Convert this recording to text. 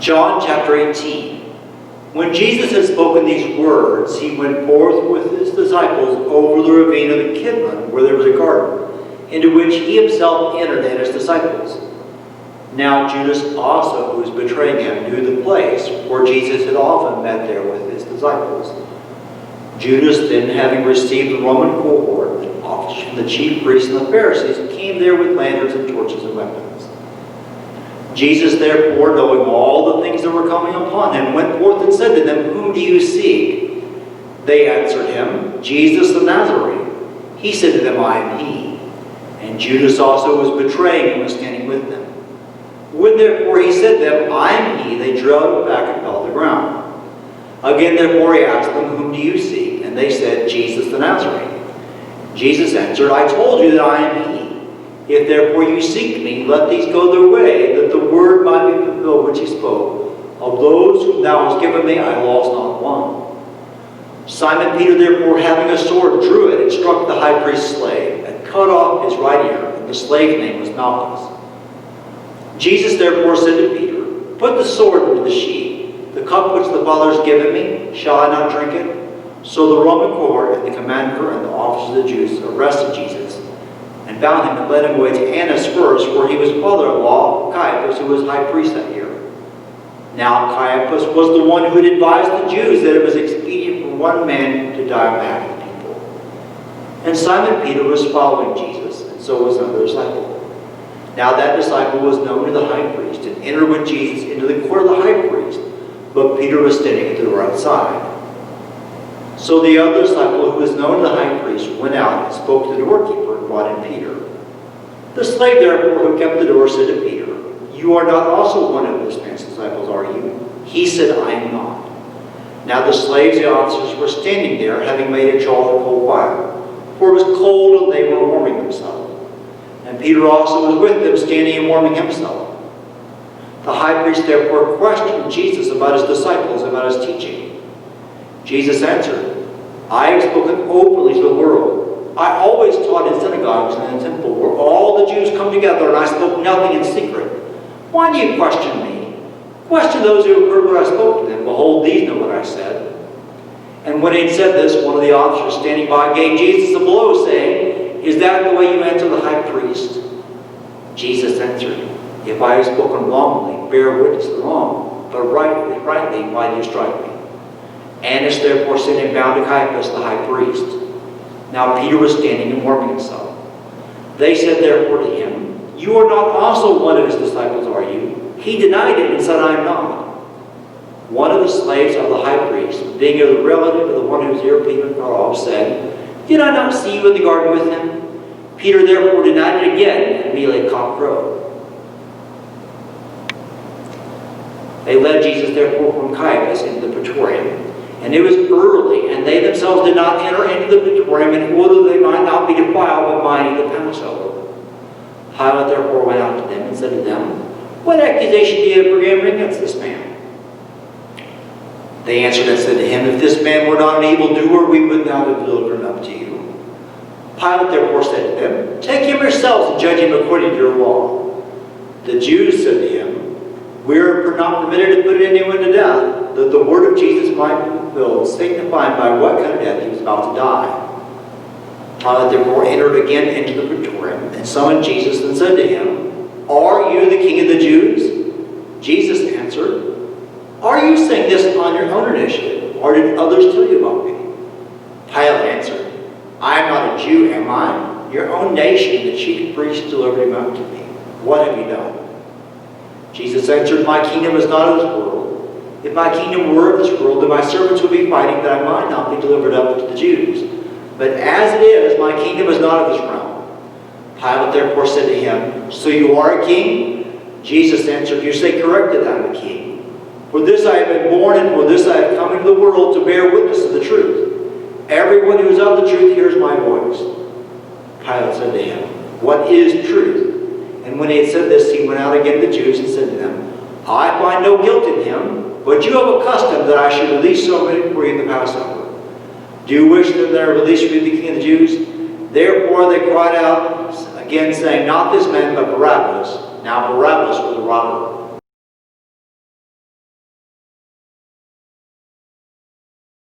John chapter 18. When Jesus had spoken these words, he went forth with his disciples over the ravine of the Kidron, where there was a garden, into which he himself entered and his disciples. Now Judas also, who was betraying him, knew the place, for Jesus had often met there with his disciples. Judas then, having received the Roman cohort, the officers from the chief priests and the Pharisees, came there with lanterns and torches and weapons. Jesus, therefore, knowing all the things that were coming upon him, went forth and said to them, "Whom do you seek?" They answered him, "Jesus the Nazarene." He said to them, "I am he." And Judas also was betraying him was standing with them. When therefore he said to them, "I am he," they drew back and fell to the ground. Again therefore he asked them, "Whom do you seek?" And they said, "Jesus the Nazarene." Jesus answered, "I told you that I am he. If therefore you seek me, let these go their way, that the word might be fulfilled which he spoke. Of those whom thou hast given me, I lost not one." Simon Peter therefore, having a sword, drew it and struck the high priest's slave, and cut off his right ear, and the slave's name was Malchus. Jesus therefore said to Peter, "Put the sword into the sheath. The cup which the Father has given me, shall I not drink it?" So the Roman cohort and the commander and the officers of the Jews arrested Jesus, and bound him and led him away to Annas first, for he was father-in-law of Caiaphas, who was high priest that year. Now Caiaphas was the one who had advised the Jews that it was expedient for one man to die on behalf of the people. And Simon Peter was following Jesus, and so was another disciple. Now that disciple was known to the high priest, and entered with Jesus into the court of the high priest, but Peter was standing at the door outside. So the other disciple, who was known to the high priest, went out and spoke to the doorkeeper and brought in Peter. The slave therefore who kept the door said to Peter, "You are not also one of this man's disciples, are you?" He said, "I am not." Now the slaves and officers were standing there, having made a charcoal coal fire, for it was cold and they were warming themselves. And Peter also was with them, standing and warming himself. The high priest therefore questioned Jesus about his disciples, about his teaching. Jesus answered, "I have spoken openly to the world. I always taught in synagogues and in the temple, where all the Jews come together, and I spoke nothing in secret. Why do you question me? Question those who have heard what I spoke to them. Behold, these know what I said." And when he had said this, one of the officers standing by gave Jesus a blow, saying, "Is that the way you answer the high priest?" Jesus answered, "If I have spoken wrongly, bear witness to the wrong. But rightly, why do you strike me?" Annas therefore sent him bound to Caiaphas the high priest. Now Peter was standing and warming himself. They said therefore to him, "You are not also one of his disciples, are you?" He denied it and said, "I am not." One of the slaves of the high priest, being a relative of the one whose ear Peter cut off, said, "Did I not see you in the garden with him?" Peter therefore denied it again, and immediately a cock crowed. They led Jesus therefore from Caiaphas into the praetorium. And it was early, and they themselves did not enter into the praetorium, in order that they might not be defiled, but might eat the Passover. Pilate therefore went out to them and said to them, "What accusation do you bring against this man?" They answered and said to him, "If this man were not an evildoer, we would not have delivered him up to you." Pilate therefore said to them, "Take him yourselves and judge him according to your law." The Jews said to him, "We are not permitted to put anyone to death, that the word of Jesus might be fulfilled, signifying by what kind of death he was about to die." Pilate therefore entered again into the praetorium, and summoned Jesus, and said to him, "Are you the king of the Jews?" Jesus answered, "Are you saying this on your own initiative, or did others tell you about me?" Pilate answered, "I am not a Jew, am I? Your own nation, the chief priests, delivered him up to me. What have you done?" Jesus answered, "My kingdom is not of this world. If my kingdom were of this world, then my servants would be fighting that I might not be delivered up to the Jews. But as it is, my kingdom is not of this realm." Pilate therefore said to him, "So you are a king?" Jesus answered, "You say correctly that I am a king. For this I have been born, and for this I have come into the world, to bear witness to the truth. Everyone who is of the truth hears my voice." Pilate said to him, "What is truth?" And when he had said this, he went out again to the Jews and said to them, "I find no guilt in him, but you have a custom that I should release somebody for you in the Passover. Do you wish that I release for you the king of the Jews?" Therefore they cried out again, saying, "Not this man, but Barabbas." Now Barabbas was a robber.